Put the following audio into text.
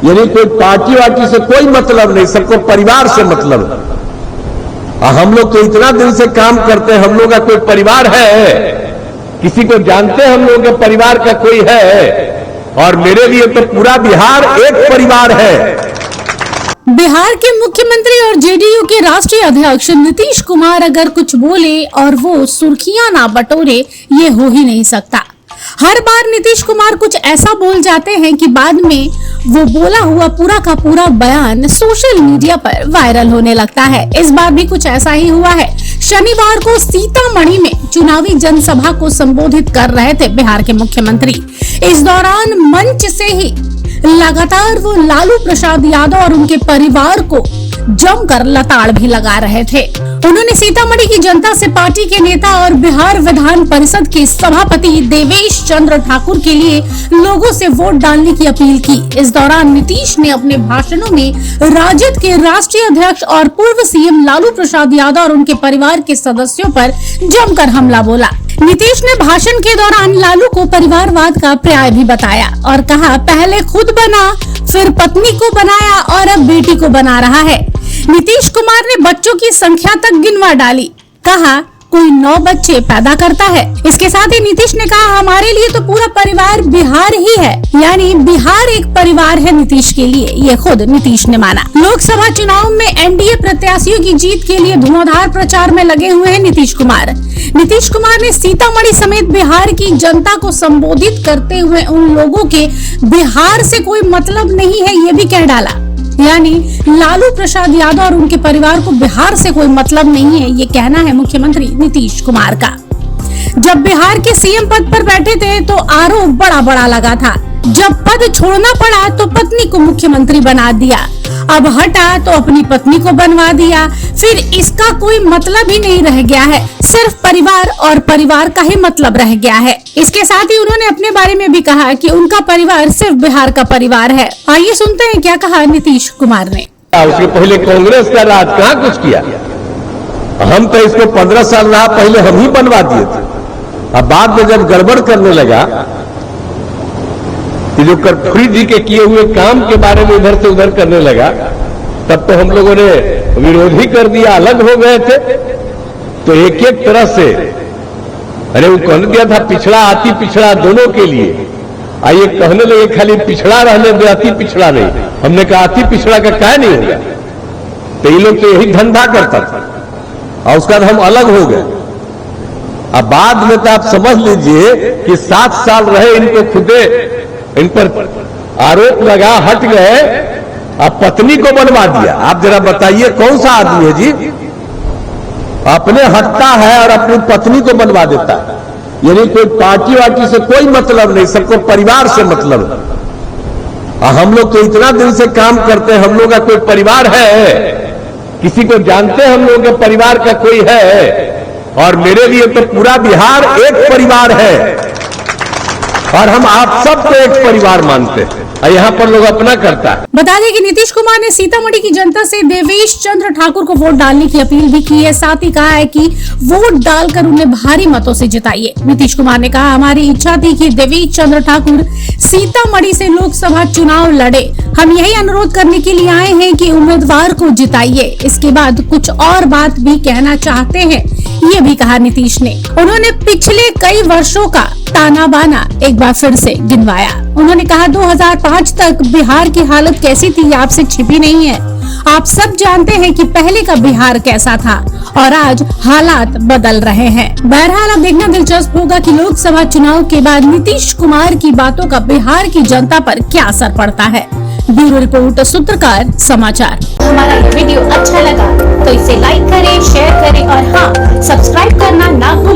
यानी कोई पार्टी वार्टी से कोई मतलब नहीं, सबको परिवार से मतलब है। हम लोग तो इतना दिन से काम करते हैं, हम लोग का कोई परिवार है, किसी को जानते हैं हम लोगों के परिवार का कोई है? और मेरे लिए तो पूरा बिहार एक परिवार है। बिहार के मुख्यमंत्री और जेडीयू के राष्ट्रीय अध्यक्ष नीतीश कुमार अगर कुछ बोले और वो सुर्खियां ना बटोरे, ये हो ही नहीं सकता। हर बार नीतीश कुमार कुछ ऐसा बोल जाते हैं कि बाद में वो बोला हुआ पूरा का पूरा बयान सोशल मीडिया पर वायरल होने लगता है। इस बार भी कुछ ऐसा ही हुआ है। शनिवार को सीतामढ़ी में चुनावी जनसभा को संबोधित कर रहे थे बिहार के मुख्यमंत्री। इस दौरान मंच से ही लगातार वो लालू प्रसाद यादव और उनके परिवार को जमकर लताड़ भी लगा रहे थे। उन्होंने सीतामढ़ी की जनता से पार्टी के नेता और बिहार विधान परिषद के सभापति देवेश चंद्र ठाकुर के लिए लोगों से वोट डालने की अपील की। इस दौरान नीतीश ने अपने भाषणों में राजद के राष्ट्रीय अध्यक्ष और पूर्व सीएम लालू प्रसाद यादव और उनके परिवार के सदस्यों पर जमकर हमला बोला। नीतीश ने भाषण के दौरान लालू को परिवारवाद का पर्याय भी बताया और कहा, पहले खुद बना, फिर पत्नी को बनाया और अब बेटी को बना रहा है। नीतीश कुमार ने बच्चों की संख्या तक गिनवा डाली, कहा कोई 9 बच्चे पैदा करता है। इसके साथ ही नीतीश ने कहा, हमारे लिए तो पूरा परिवार बिहार ही है, यानी बिहार एक परिवार है नीतीश के लिए। ये खुद नीतीश ने माना। लोकसभा चुनाव में एनडीए प्रत्याशियों की जीत के लिए धुआंधार प्रचार में लगे हुए हैं नीतीश कुमार। नीतीश कुमार ने सीतामढ़ी समेत बिहार की जनता को संबोधित करते हुए उन लोगों के बिहार से कोई मतलब नहीं है, ये भी कह डाला। यानी लालू प्रसाद यादव और उनके परिवार को बिहार से कोई मतलब नहीं है, ये कहना है मुख्यमंत्री नीतीश कुमार का। जब बिहार के सीएम पद पर बैठे थे तो आरोप बड़ा बड़ा लगा था। जब पद छोड़ना पड़ा तो पत्नी को मुख्यमंत्री बना दिया, अब हटा तो अपनी पत्नी को बनवा दिया। फिर इसका कोई मतलब ही नहीं रह गया है, सिर्फ परिवार और परिवार का ही मतलब रह गया है। इसके साथ ही उन्होंने अपने बारे में भी कहा कि उनका परिवार सिर्फ बिहार का परिवार है। आइए सुनते हैं क्या कहा नीतीश कुमार ने। उसके पहले कांग्रेस का राज कहाँ कुछ किया? हम तो इसको 15 साल रहा, पहले हम ही बनवा दिए थे। अब बाद में जब गड़बड़ करने लगा, जो कर्पूरी जी के किए हुए काम के बारे में इधर से उधर करने लगा, तब तो हम लोगों ने विरोध ही कर दिया, अलग हो गए थे। तो एक एक तरह से अरे वो कहने दिया था पिछड़ा अति पिछड़ा दोनों के लिए, आइए कहने लगे खाली पिछड़ा रहने दे, अति पिछड़ा नहीं। हमने कहा अति पिछड़ा का क्या नहीं होगा? तो ये लोग तो यही धंधा करता था और उसका हम अलग हो गए। अब बाद में तो आप समझ लीजिए कि 7 साल रहे, इनको खुदे इन पर आरोप लगा, हट गए, अब पत्नी को बनवा दिया। आप जरा बताइए कौन सा आदमी है जी, अपने हटता है और अपनी पत्नी को बनवा देता है? यानी कोई पार्टी वार्टी से कोई मतलब नहीं, सबको परिवार से मतलब है। हम लोग तो इतना दिन से काम करते हैं, हम लोग का कोई परिवार है, किसी को जानते हैं हम लोगों के परिवार का कोई है? और मेरे लिए तो पूरा बिहार एक परिवार है और हम आप सबको एक परिवार मानते हैं। यहाँ पर लोग अपना करता है। बता दें कि नीतीश कुमार ने सीतामढ़ी की जनता से देवेश चंद्र ठाकुर को वोट डालने की अपील भी की है। साथ ही कहा है कि वोट डालकर उन्हें भारी मतों से जिताइए। नीतीश कुमार ने कहा, हमारी इच्छा थी कि देवेश चंद्र ठाकुर सीतामढ़ी से लोकसभा चुनाव लड़े। हम यही अनुरोध करने के लिए आए हैं कि उम्मीदवार को जिताइए। इसके बाद कुछ और बात भी कहना चाहते हैं, ये भी कहा नीतीश ने। उन्होंने पिछले कई वर्षों का ताना बाना एक बार फिर से गिनवाया। उन्होंने कहा 2005 तक बिहार की हालत कैसी थी आपसे छिपी नहीं है। आप सब जानते हैं कि पहले का बिहार कैसा था और आज हालात बदल रहे हैं। बहरहाल अब देखना दिलचस्प होगा कि लोकसभा चुनाव के बाद नीतीश कुमार की बातों का बिहार की जनता पर क्या असर पड़ता है। ब्यूरो रिपोर्ट, सूत्रकार समाचार। हमारा ये वीडियो अच्छा लगा तो इसे लाइक करें, शेयर करें और हाँ, सब्सक्राइब करना ना भूलें।